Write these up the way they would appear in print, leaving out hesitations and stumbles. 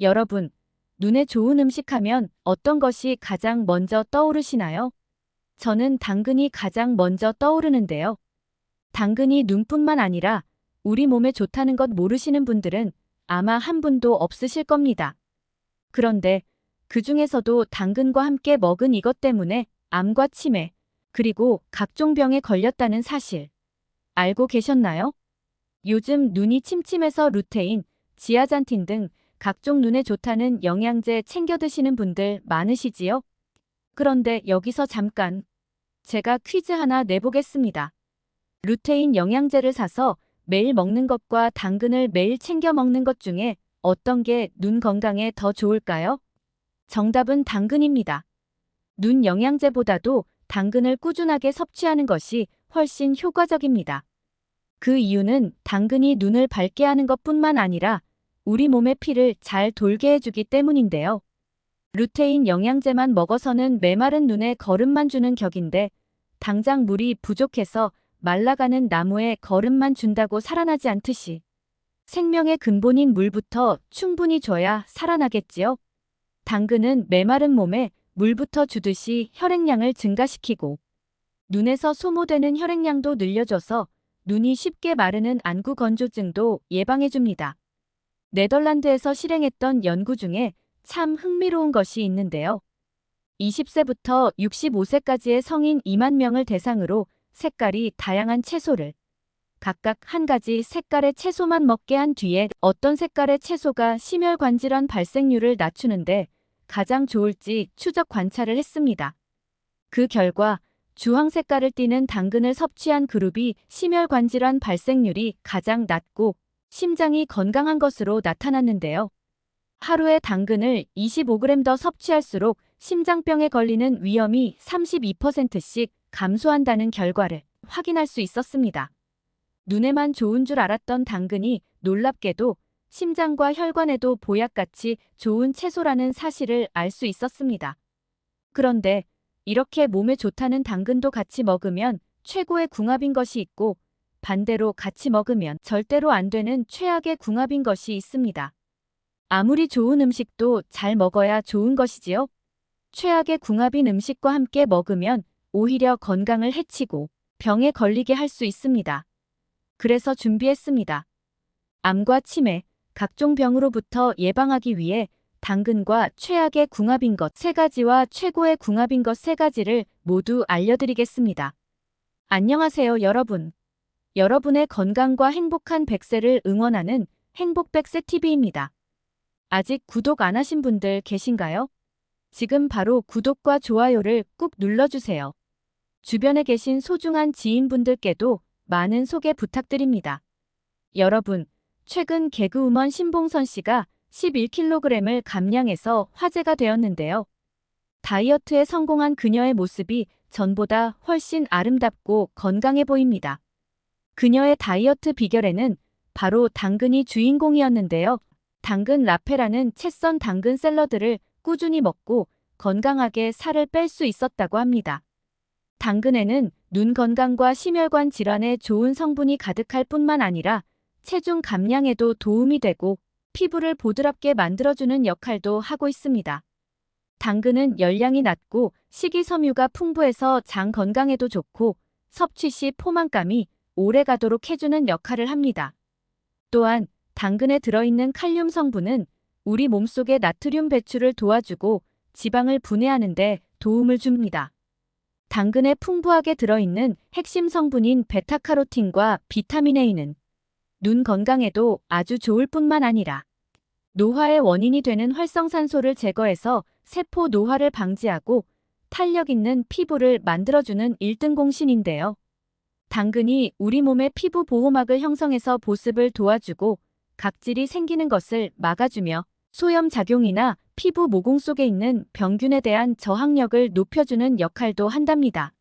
여러분, 눈에 좋은 음식 하면 어떤 것이 가장 먼저 떠오르시나요? 저는 당근이 가장 먼저 떠오르는데요. 당근이 눈뿐만 아니라 우리 몸에 좋다는 것 모르시는 분들은 아마 한 분도 없으실 겁니다. 그런데 그 중에서도 당근과 함께 먹은 이것 때문에 암과 치매, 그리고 각종 병에 걸렸다는 사실 알고 계셨나요? 요즘 눈이 침침해서 루테인, 지아잔틴 등 각종 눈에 좋다는 영양제 챙겨 드시는 분들 많으시지요? 그런데 여기서 잠깐 제가 퀴즈 하나 내보겠습니다. 루테인 영양제를 사서 매일 먹는 것과 당근을 매일 챙겨 먹는 것 중에 어떤 게 눈 건강에 더 좋을까요? 정답은 당근입니다. 눈 영양제보다도 당근을 꾸준하게 섭취하는 것이 훨씬 효과적입니다. 그 이유는 당근이 눈을 밝게 하는 것뿐만 아니라 우리 몸의 피를 잘 돌게 해주기 때문인데요. 루테인 영양제만 먹어서는 메마른 눈에 거름만 주는 격인데 당장 물이 부족해서 말라가는 나무에 거름만 준다고 살아나지 않듯이 생명의 근본인 물부터 충분히 줘야 살아나겠지요. 당근은 메마른 몸에 물부터 주듯이 혈액량을 증가시키고 눈에서 소모되는 혈액량도 늘려줘서 눈이 쉽게 마르는 안구 건조증도 예방해줍니다. 네덜란드에서 실행했던 연구 중에 참 흥미로운 것이 있는데요. 20세부터 65세까지의 성인 2만 명을 대상으로 색깔이 다양한 채소를 각각 한 가지 색깔의 채소만 먹게 한 뒤에 어떤 색깔의 채소가 심혈관 질환 발생률을 낮추는데 가장 좋을지 추적 관찰을 했습니다. 그 결과 주황 색깔을 띠는 당근을 섭취한 그룹이 심혈관 질환 발생률이 가장 낮고 심장이 건강한 것으로 나타났는데요. 하루에 당근을 25g 더 섭취할수록 심장병에 걸리는 위험이 32%씩 감소한다는 결과를 확인할 수 있었습니다. 눈에만 좋은 줄 알았던 당근이 놀랍게도 심장과 혈관에도 보약같이 좋은 채소라는 사실을 알 수 있었습니다. 그런데 이렇게 몸에 좋다는 당근도 같이 먹으면 최고의 궁합인 것이 있고 반대로 같이 먹으면 절대로 안 되는 최악의 궁합인 것이 있습니다. 아무리 좋은 음식도 잘 먹어야 좋은 것이지요. 최악의 궁합인 음식과 함께 먹으면 오히려 건강을 해치고 병에 걸리게 할 수 있습니다. 그래서 준비했습니다. 암과 치매, 각종 병으로부터 예방하기 위해 당근과 최악의 궁합인 것 3가지와 최고의 궁합인 것 3가지를 모두 알려드리겠습니다. 안녕하세요, 여러분. 여러분의 건강과 행복한 100세를 응원하는 행복100세TV입니다. 아직 구독 안 하신 분들 계신가요? 지금 바로 구독과 좋아요를 꾹 눌러주세요. 주변에 계신 소중한 지인분들께도 많은 소개 부탁드립니다. 여러분, 최근 개그우먼 신봉선 씨가 11kg을 감량해서 화제가 되었는데요. 다이어트에 성공한 그녀의 모습이 전보다 훨씬 아름답고 건강해 보입니다. 그녀의 다이어트 비결에는 바로 당근이 주인공이었는데요. 당근 라페라는 채 썬 당근 샐러드를 꾸준히 먹고 건강하게 살을 뺄 수 있었다고 합니다. 당근에는 눈 건강과 심혈관 질환에 좋은 성분이 가득할 뿐만 아니라 체중 감량에도 도움이 되고 피부를 보드랍게 만들어주는 역할도 하고 있습니다. 당근은 열량이 낮고 식이섬유가 풍부해서 장 건강에도 좋고 섭취 시 포만감이 오래 가도록 해주는 역할을 합니다. 또한 당근에 들어있는 칼륨 성분은 우리 몸속의 나트륨 배출을 도와주고 지방을 분해하는 데 도움을 줍니다. 당근에 풍부하게 들어있는 핵심 성분인 베타카로틴과 비타민 A는 눈 건강에도 아주 좋을 뿐만 아니라 노화의 원인이 되는 활성산소를 제거해서 세포 노화를 방지하고 탄력 있는 피부를 만들어주는 1등 공신인데요. 당근이 우리 몸의 피부 보호막을 형성해서 보습을 도와주고 각질이 생기는 것을 막아주며 소염 작용이나 피부 모공 속에 있는 병균에 대한 저항력을 높여주는 역할도 한답니다.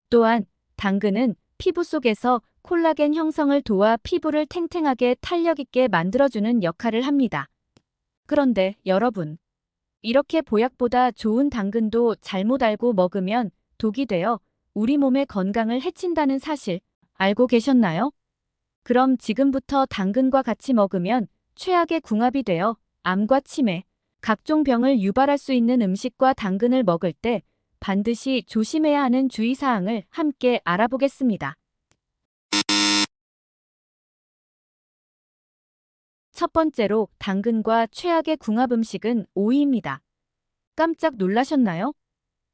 또한 당근은 피부 속에서 콜라겐 형성을 도와 피부를 탱탱하게 탄력 있게 만들어주는 역할을 합니다. 그런데 여러분, 이렇게 보약보다 좋은 당근도 잘못 알고 먹으면 독이 되어 우리 몸의 건강을 해친다는 사실 알고 계셨나요? 그럼 지금부터 당근과 같이 먹으면 최악의 궁합이 되어 암과 치매, 각종 병을 유발할 수 있는 음식과 당근을 먹을 때 반드시 조심해야 하는 주의사항을 함께 알아보겠습니다. 첫 번째로 당근과 최악의 궁합 음식은 오이입니다. 깜짝 놀라셨나요?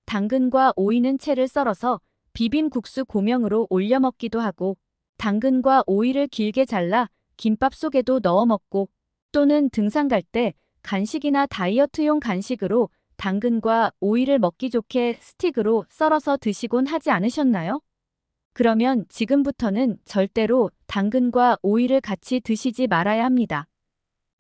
당근과 오이는 채를 썰어서 비빔국수 고명으로 올려 먹기도 하고, 당근과 오이를 길게 잘라 김밥 속에도 넣어 먹고, 또는 등산 갈 때 간식이나 다이어트용 간식으로 당근과 오이를 먹기 좋게 스틱으로 썰어서 드시곤 하지 않으셨나요? 그러면 지금부터는 절대로 당근과 오이를 같이 드시지 말아야 합니다.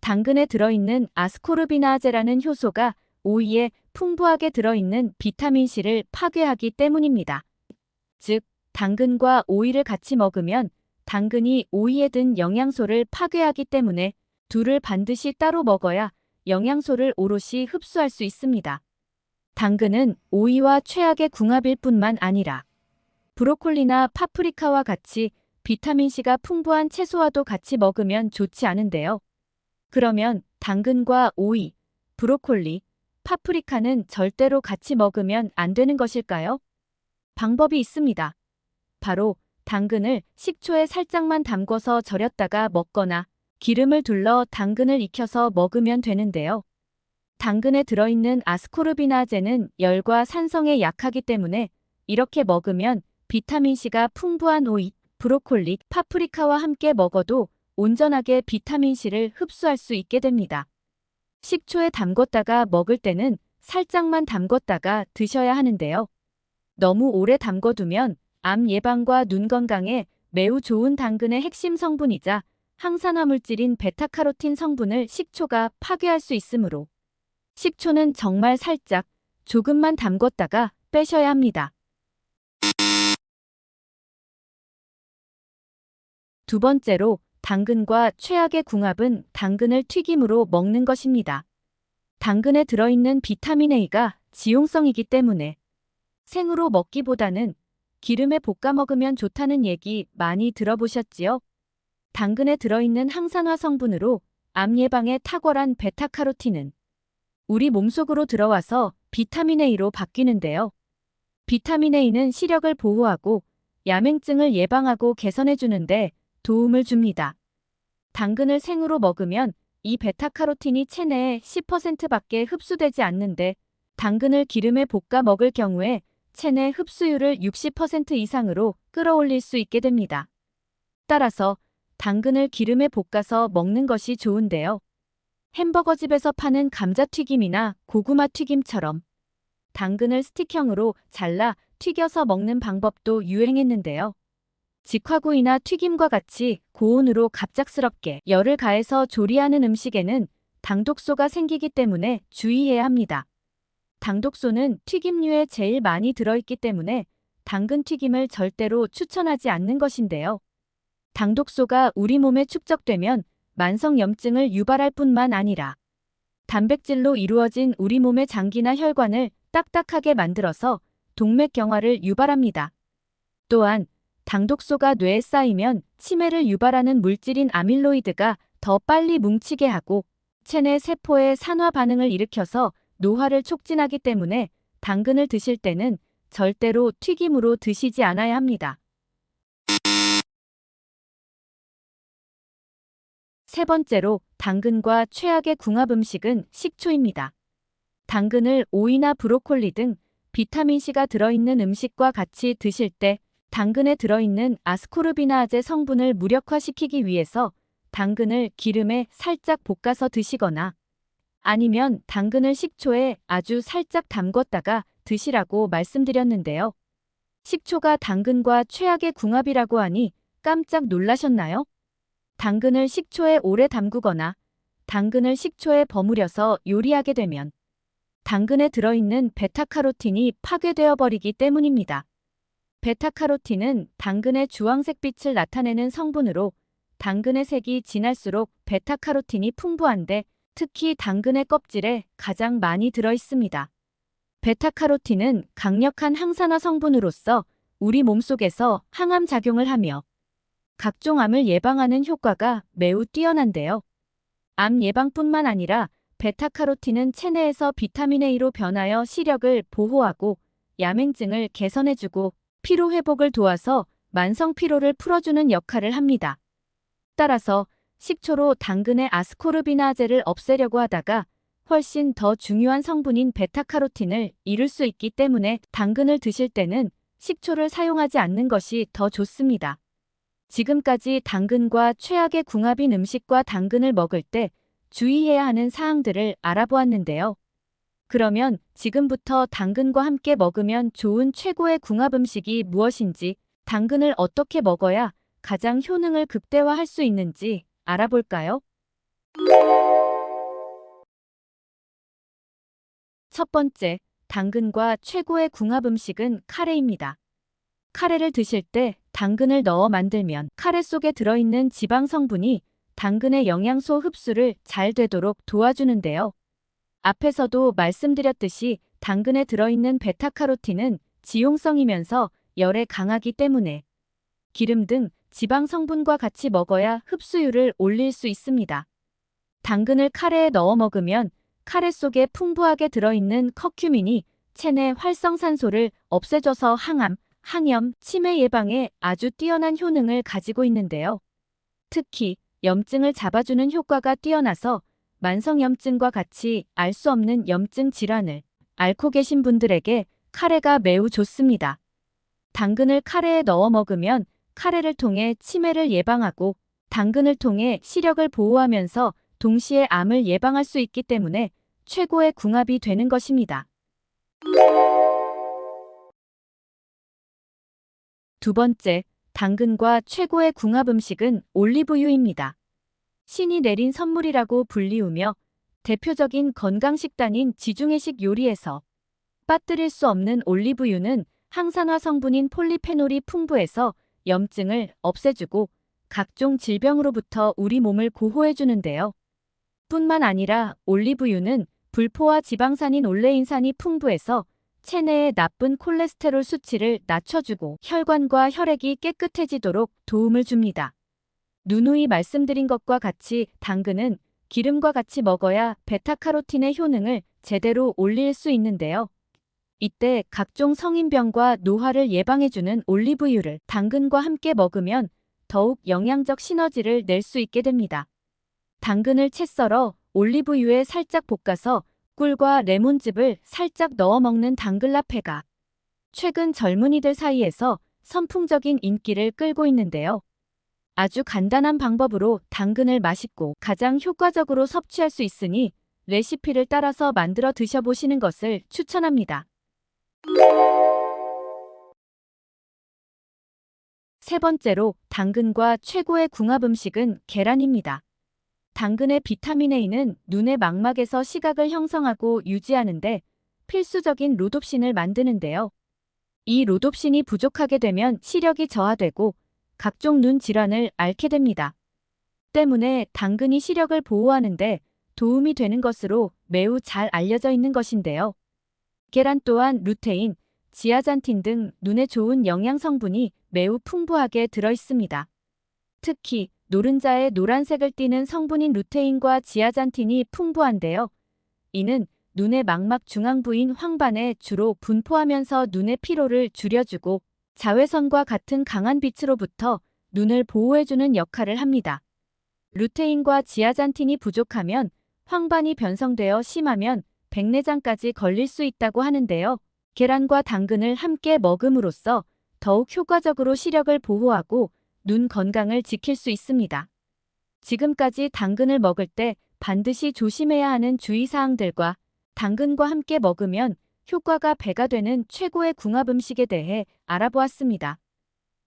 당근에 들어있는 아스코르비나아제라는 효소가 오이에 풍부하게 들어있는 비타민C를 파괴하기 때문입니다. 즉, 당근과 오이를 같이 먹으면 당근이 오이에 든 영양소를 파괴하기 때문에 둘을 반드시 따로 먹어야 영양소를 오롯이 흡수할 수 있습니다. 당근은 오이와 최악의 궁합일 뿐만 아니라 브로콜리나 파프리카와 같이 비타민C가 풍부한 채소와도 같이 먹으면 좋지 않은데요. 그러면 당근과 오이, 브로콜리, 파프리카는 절대로 같이 먹으면 안 되는 것일까요? 방법이 있습니다. 바로 당근을 식초에 살짝만 담궈서 절였다가 먹거나 기름을 둘러 당근을 익혀서 먹으면 되는데요. 당근에 들어있는 아스코르비나제는 열과 산성에 약하기 때문에 이렇게 먹으면 비타민C가 풍부한 오이, 브로콜리, 파프리카와 함께 먹어도 온전하게 비타민C를 흡수할 수 있게 됩니다. 식초에 담궜다가 먹을 때는 살짝만 담궜다가 드셔야 하는데요. 너무 오래 담궈두면 암 예방과 눈 건강에 매우 좋은 당근의 핵심 성분이자 항산화 물질인 베타카로틴 성분을 식초가 파괴할 수 있으므로 식초는 정말 살짝, 조금만 담궜다가 빼셔야 합니다. 두 번째로 당근과 최악의 궁합은 당근을 튀김으로 먹는 것입니다. 당근에 들어있는 비타민 A가 지용성이기 때문에 생으로 먹기보다는 기름에 볶아 먹으면 좋다는 얘기 많이 들어보셨지요? 당근에 들어있는 항산화 성분으로 암 예방에 탁월한 베타카로틴은 우리 몸속으로 들어와서 비타민 A로 바뀌는데요. 비타민 A는 시력을 보호하고 야맹증을 예방하고 개선해주는데 도움을 줍니다. 당근을 생으로 먹으면 이 베타카로틴이 체내에 10%밖에 흡수되지 않는데 당근을 기름에 볶아 먹을 경우에 체내 흡수율을 60% 이상으로 끌어올릴 수 있게 됩니다. 따라서 당근을 기름에 볶아서 먹는 것이 좋은데요. 햄버거집에서 파는 감자튀김이나 고구마 튀김처럼 당근을 스틱형으로 잘라 튀겨서 먹는 방법도 유행했는데요. 직화구이나 튀김과 같이 고온으로 갑작스럽게 열을 가해서 조리하는 음식에는 당독소가 생기기 때문에 주의해야 합니다. 당독소는 튀김류에 제일 많이 들어있기 때문에 당근 튀김을 절대로 추천하지 않는 것인데요. 당독소가 우리 몸에 축적되면 만성염증을 유발할 뿐만 아니라 단백질로 이루어진 우리 몸의 장기나 혈관을 딱딱하게 만들어서 동맥경화를 유발합니다. 또한 당독소가 뇌에 쌓이면 치매를 유발하는 물질인 아밀로이드가 더 빨리 뭉치게 하고 체내 세포의 산화 반응을 일으켜서 노화를 촉진하기 때문에 당근을 드실 때는 절대로 튀김으로 드시지 않아야 합니다. 세 번째로 당근과 최악의 궁합 음식은 식초입니다. 당근을 오이나 브로콜리 등 비타민C가 들어있는 음식과 같이 드실 때 당근에 들어있는 아스코르비나아제 성분을 무력화시키기 위해서 당근을 기름에 살짝 볶아서 드시거나 아니면 당근을 식초에 아주 살짝 담궜다가 드시라고 말씀드렸는데요. 식초가 당근과 최악의 궁합이라고 하니 깜짝 놀라셨나요? 당근을 식초에 오래 담그거나 당근을 식초에 버무려서 요리하게 되면 당근에 들어있는 베타카로틴이 파괴되어 버리기 때문입니다. 베타카로틴은 당근의 주황색 빛을 나타내는 성분으로 당근의 색이 진할수록 베타카로틴이 풍부한데 특히 당근의 껍질에 가장 많이 들어 있습니다. 베타카로틴은 강력한 항산화 성분으로서 우리 몸속에서 항암 작용을 하며 각종 암을 예방하는 효과가 매우 뛰어난데요. 암 예방뿐만 아니라 베타카로틴은 체내에서 비타민 A로 변하여 시력을 보호하고 야맹증을 개선해주고 피로 회복을 도와서 만성 피로를 풀어주는 역할을 합니다. 따라서 식초로 당근의 아스코르비나아제를 없애려고 하다가 훨씬 더 중요한 성분인 베타카로틴을 잃을 수 있기 때문에 당근을 드실 때는 식초를 사용하지 않는 것이 더 좋습니다. 지금까지 당근과 최악의 궁합인 음식과 당근을 먹을 때 주의해야 하는 사항들을 알아보았는데요. 그러면 지금부터 당근과 함께 먹으면 좋은 최고의 궁합 음식이 무엇인지, 당근을 어떻게 먹어야 가장 효능을 극대화할 수 있는지 알아볼까요? 첫 번째, 당근과 최고의 궁합 음식은 카레입니다. 카레를 드실 때 당근을 넣어 만들면 카레 속에 들어있는 지방 성분이 당근의 영양소 흡수를 잘 되도록 도와주는데요. 앞에서도 말씀드렸듯이 당근에 들어있는 베타카로틴은 지용성이면서 열에 강하기 때문에 기름 등 지방 성분과 같이 먹어야 흡수율을 올릴 수 있습니다. 당근을 카레에 넣어 먹으면 카레 속에 풍부하게 들어있는 커큐민이 체내 활성산소를 없애줘서 항암, 항염, 치매 예방에 아주 뛰어난 효능을 가지고 있는데요. 특히 염증을 잡아주는 효과가 뛰어나서 만성염증과 같이 알 수 없는 염증 질환을 앓고 계신 분들에게 카레가 매우 좋습니다. 당근을 카레에 넣어 먹으면 카레를 통해 치매를 예방하고 당근을 통해 시력을 보호하면서 동시에 암을 예방할 수 있기 때문에 최고의 궁합이 되는 것입니다. 두 번째, 당근과 최고의 궁합 음식은 올리브유입니다. 신이 내린 선물이라고 불리우며 대표적인 건강식단인 지중해식 요리에서 빠뜨릴 수 없는 올리브유는 항산화 성분인 폴리페놀이 풍부해서 염증을 없애주고 각종 질병으로부터 우리 몸을 보호해주는데요. 뿐만 아니라 올리브유는 불포화 지방산인 올레인산이 풍부해서 체내의 나쁜 콜레스테롤 수치를 낮춰주고 혈관과 혈액이 깨끗해지도록 도움을 줍니다. 누누이 말씀드린 것과 같이 당근은 기름과 같이 먹어야 베타카로틴의 효능을 제대로 올릴 수 있는데요. 이때 각종 성인병과 노화를 예방해주는 올리브유를 당근과 함께 먹으면 더욱 영양적 시너지를 낼 수 있게 됩니다. 당근을 채 썰어 올리브유에 살짝 볶아서 꿀과 레몬즙을 살짝 넣어 먹는 당근라페가 최근 젊은이들 사이에서 선풍적인 인기를 끌고 있는데요. 아주 간단한 방법으로 당근을 맛있고 가장 효과적으로 섭취할 수 있으니 레시피를 따라서 만들어 드셔보시는 것을 추천합니다. 세 번째로 당근과 최고의 궁합 음식은 계란입니다. 당근의 비타민 A는 눈의 망막에서 시각을 형성하고 유지하는데 필수적인 로놉신을 만드는데요. 이 로놉신이 부족하게 되면 시력이 저하되고 각종 눈 질환을 앓게 됩니다. 때문에 당근이 시력을 보호하는데 도움이 되는 것으로 매우 잘 알려져 있는 것인데요. 계란 또한 루테인, 지아잔틴 등 눈에 좋은 영양 성분이 매우 풍부하게 들어 있습니다. 특히 노른자의 노란색을 띠는 성분인 루테인과 지아잔틴이 풍부한데요. 이는 눈의 망막 중앙 부인 황반에 주로 분포하면서 눈의 피로를 줄여주고 자외선과 같은 강한 빛으로부터 눈을 보호해주는 역할을 합니다. 루테인과 지아잔틴이 부족하면 황반이 변성되어 심하면 백내장까지 걸릴 수 있다고 하는데요. 계란과 당근을 함께 먹음으로써 더욱 효과적으로 시력을 보호하고 눈 건강을 지킬 수 있습니다. 지금까지 당근을 먹을 때 반드시 조심해야 하는 주의사항들과 당근과 함께 먹으면 효과가 배가 되는 최고의 궁합 음식에 대해 알아보았습니다.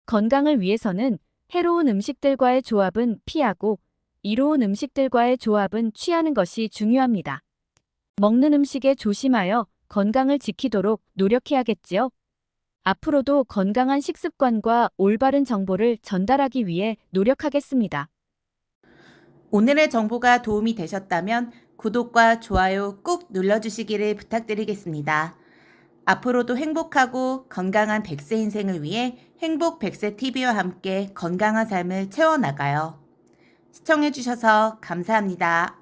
건강을 위해서는 해로운 음식들과의 조합은 피하고 이로운 음식들과의 조합은 취하는 것이 중요합니다. 먹는 음식에 조심하여 건강을 지키도록 노력해야겠지요. 앞으로도 건강한 식습관과 올바른 정보를 전달하기 위해 노력하겠습니다. 오늘의 정보가 도움이 되셨다면 구독과 좋아요 꾹 눌러주시기를 부탁드리겠습니다. 앞으로도 행복하고 건강한 100세 인생을 위해 행복 100세 TV와 함께 건강한 삶을 채워나가요. 시청해주셔서 감사합니다.